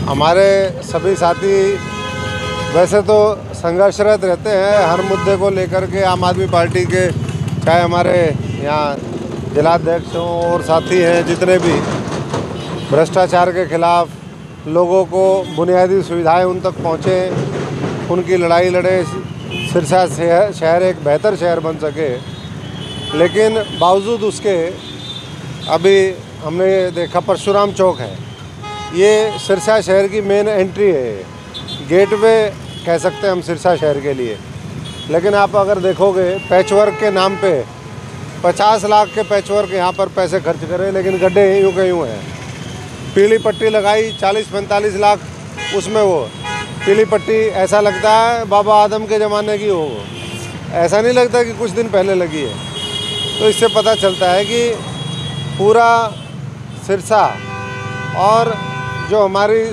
हमारे सभी साथी वैसे तो संघर्षरत रहते हैं हर मुद्दे को लेकर के। आम आदमी पार्टी के चाहे हमारे यहाँ जिलाध्यक्ष हों और साथी हैं, जितने भी भ्रष्टाचार के खिलाफ लोगों को बुनियादी सुविधाएं उन तक पहुँचें, उनकी लड़ाई लड़े, सिरसा शहर एक बेहतर शहर बन सके। लेकिन बावजूद उसके अभी हमने देखा परशुराम चौक है, ये सिरसा शहर की मेन एंट्री है, गेटवे कह सकते हैं हम सिरसा शहर के लिए। लेकिन आप अगर देखोगे पैचवर्क के नाम पे 50 लाख के पैचवर्क यहाँ पर पैसे खर्च करें, लेकिन गड्ढे यूँ के यूँ हैं। पीली पट्टी लगाई 40-45 लाख, उसमें वो पीली पट्टी ऐसा लगता है बाबा आदम के ज़माने की हो, ऐसा नहीं लगता कि कुछ दिन पहले लगी है। तो इससे पता चलता है कि पूरा सिरसा और जो हमारी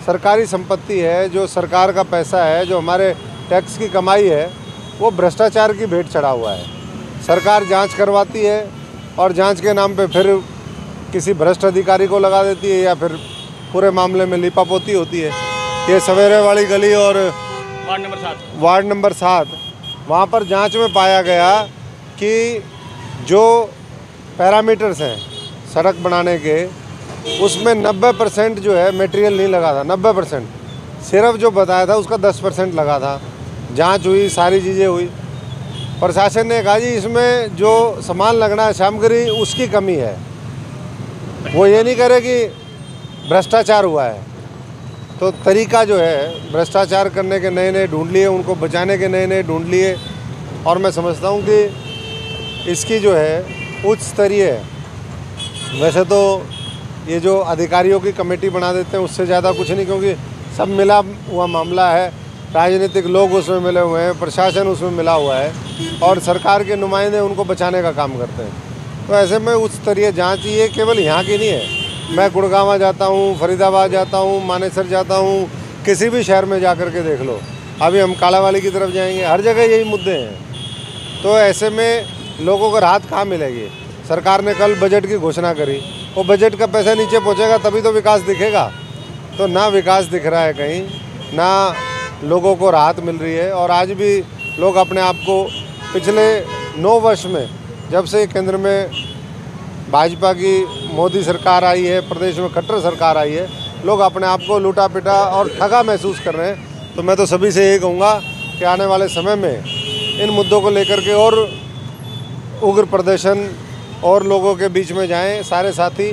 सरकारी संपत्ति है, जो सरकार का पैसा है, जो हमारे टैक्स की कमाई है, वो भ्रष्टाचार की भेंट चढ़ा हुआ है। सरकार जांच करवाती है और जांच के नाम पे फिर किसी भ्रष्ट अधिकारी को लगा देती है या फिर पूरे मामले में लीपापोती होती है। ये सवेरे वाली गली और वार्ड नंबर 7 वहाँ पर जांच में पाया गया कि जो पैरामीटर्स हैं सड़क बनाने के, उसमें 90% जो है मटेरियल नहीं लगा था। 90% सिर्फ जो बताया था उसका 10% लगा था। जांच हुई, सारी चीज़ें हुई, प्रशासन ने कहा जी इसमें जो सामान लगना है सामग्री उसकी कमी है, वो ये नहीं करे कि भ्रष्टाचार हुआ है। तो तरीका जो है भ्रष्टाचार करने के नए नए ढूंढ लिए, उनको बचाने के नए नए ढूंढ लिए। और मैं समझता हूँ कि इसकी जो है उच्च स्तरीय, वैसे तो ये जो अधिकारियों की कमेटी बना देते हैं उससे ज़्यादा कुछ नहीं, क्योंकि सब मिला हुआ मामला है। राजनीतिक लोग उसमें मिले हुए हैं, प्रशासन उसमें मिला हुआ है और सरकार के नुमाइंदे उनको बचाने का काम करते हैं। तो ऐसे में उच्च स्तरीय जाँच ये केवल यहाँ की नहीं है। मैं गुड़गांव जाता हूँ, फरीदाबाद जाता हूँ, मानेसर जाता हूँ, किसी भी शहर में जा कर के देख लो। अभी हम कालावाली की तरफ जाएंगे, हर जगह यही मुद्दे हैं। तो ऐसे में लोगों को राहत कहाँ मिलेगी? सरकार ने कल बजट की घोषणा करी, वो बजट का पैसा नीचे पहुँचेगा तभी तो विकास दिखेगा। तो ना विकास दिख रहा है कहीं, ना लोगों को राहत मिल रही है। और आज भी लोग अपने आप को पिछले 9 वर्ष में, जब से केंद्र में भाजपा की मोदी सरकार आई है, प्रदेश में खट्टर सरकार आई है, लोग अपने आप को लूटा पिटा और ठगा महसूस कर रहे हैं। तो मैं तो सभी से यही कहूँगा कि आने वाले समय में इन मुद्दों को लेकर के और उग्र प्रदर्शन और लोगों के बीच में जाएं सारे साथी,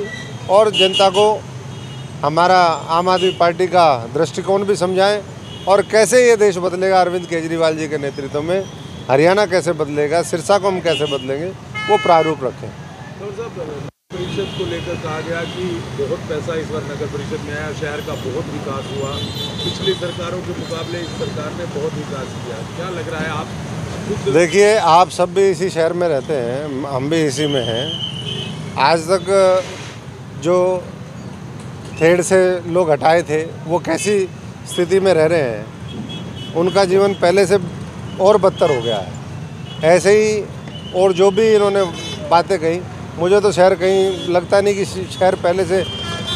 और जनता को हमारा आम आदमी पार्टी का दृष्टिकोण भी समझाएं और कैसे ये देश बदलेगा अरविंद केजरीवाल जी के नेतृत्व में, हरियाणा कैसे बदलेगा, सिरसा को हम कैसे बदलेंगे, वो प्रारूप रखें। परिषद को लेकर कहा गया कि बहुत पैसा इस बार नगर परिषद में आया, शहर का बहुत विकास हुआ, पिछली सरकारों के मुकाबले इस सरकार ने बहुत विकास किया। क्या लग रहा है आप? देखिए, आप सब भी इसी शहर में रहते हैं, हम भी इसी में हैं। आज तक जो थेड़ से लोग हटाए थे वो कैसी स्थिति में रह रहे हैं, उनका जीवन पहले से और बदतर हो गया है। ऐसे ही और जो भी इन्होंने बातें कही, मुझे तो शहर कहीं लगता नहीं कि शहर पहले से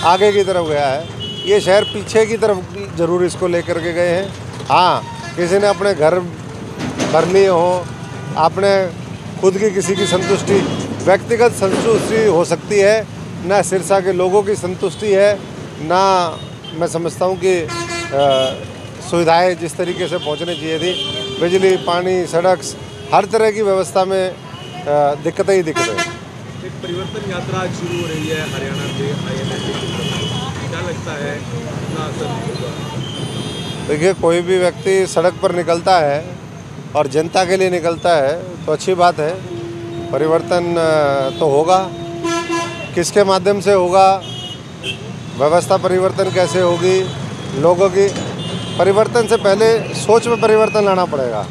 आगे की तरफ गया है। ये शहर पीछे की तरफ ज़रूर इसको लेकर के गए हैं। हाँ, किसी ने अपने घर भर लिए हों, आपने खुद की किसी की संतुष्टि, व्यक्तिगत संतुष्टि हो सकती है, ना सिरसा के लोगों की संतुष्टि है, ना मैं समझता हूँ कि सुविधाएं जिस तरीके से पहुँचनी चाहिए थी, बिजली, पानी, सड़क, हर तरह की व्यवस्था में दिक्कतें ही दिक्कतें। एक परिवर्तन यात्रा आज शुरू हो रही है हरियाणा से INSS की तरफ, क्या लगता है कितना असर होगा? देखिए, कोई भी व्यक्ति सड़क पर निकलता है और जनता के लिए निकलता है तो अच्छी बात है। परिवर्तन तो होगा, किसके माध्यम से होगा, व्यवस्था परिवर्तन कैसे होगी, लोगों की परिवर्तन से पहले सोच में परिवर्तन लाना पड़ेगा।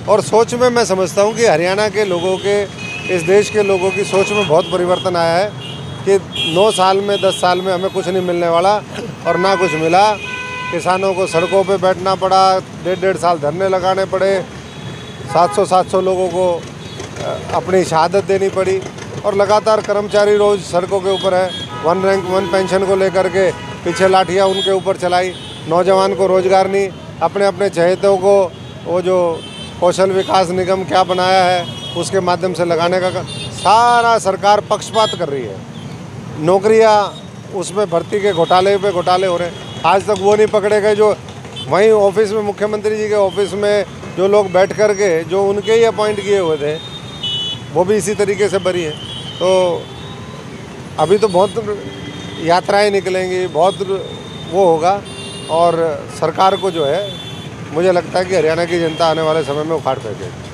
और सोच में मैं समझता हूँ कि हरियाणा के लोगों के, इस देश के लोगों की सोच में बहुत परिवर्तन आया है कि 9 साल में 10 साल में हमें कुछ नहीं मिलने वाला और ना कुछ मिला। किसानों को सड़कों पे बैठना पड़ा, 1.5 साल धरने लगाने पड़े, 700 लोगों को अपनी शहादत देनी पड़ी और लगातार कर्मचारी रोज़ सड़कों के ऊपर है। 1 रैंक 1 पेंशन को लेकर के पीछे लाठियाँ उनके ऊपर चलाई, नौजवान को रोजगार नहीं, अपने अपने चहेतों को वो जो कौशल विकास निगम क्या बनाया है उसके माध्यम से लगाने का सारा सरकार पक्षपात कर रही है। नौकरियां उसमें भर्ती के घोटाले पे घोटाले हो रहे हैं, आज तक वो नहीं पकड़े गए जो वहीं ऑफिस में, मुख्यमंत्री जी के ऑफिस में जो लोग बैठ कर के जो उनके ही अपॉइंट किए हुए थे वो भी इसी तरीके से बरी है। तो अभी तो बहुत यात्राएं निकलेंगी, बहुत वो होगा और सरकार को जो है मुझे लगता है कि हरियाणा की जनता आने वाले समय में उखाड़ फेंकेगी।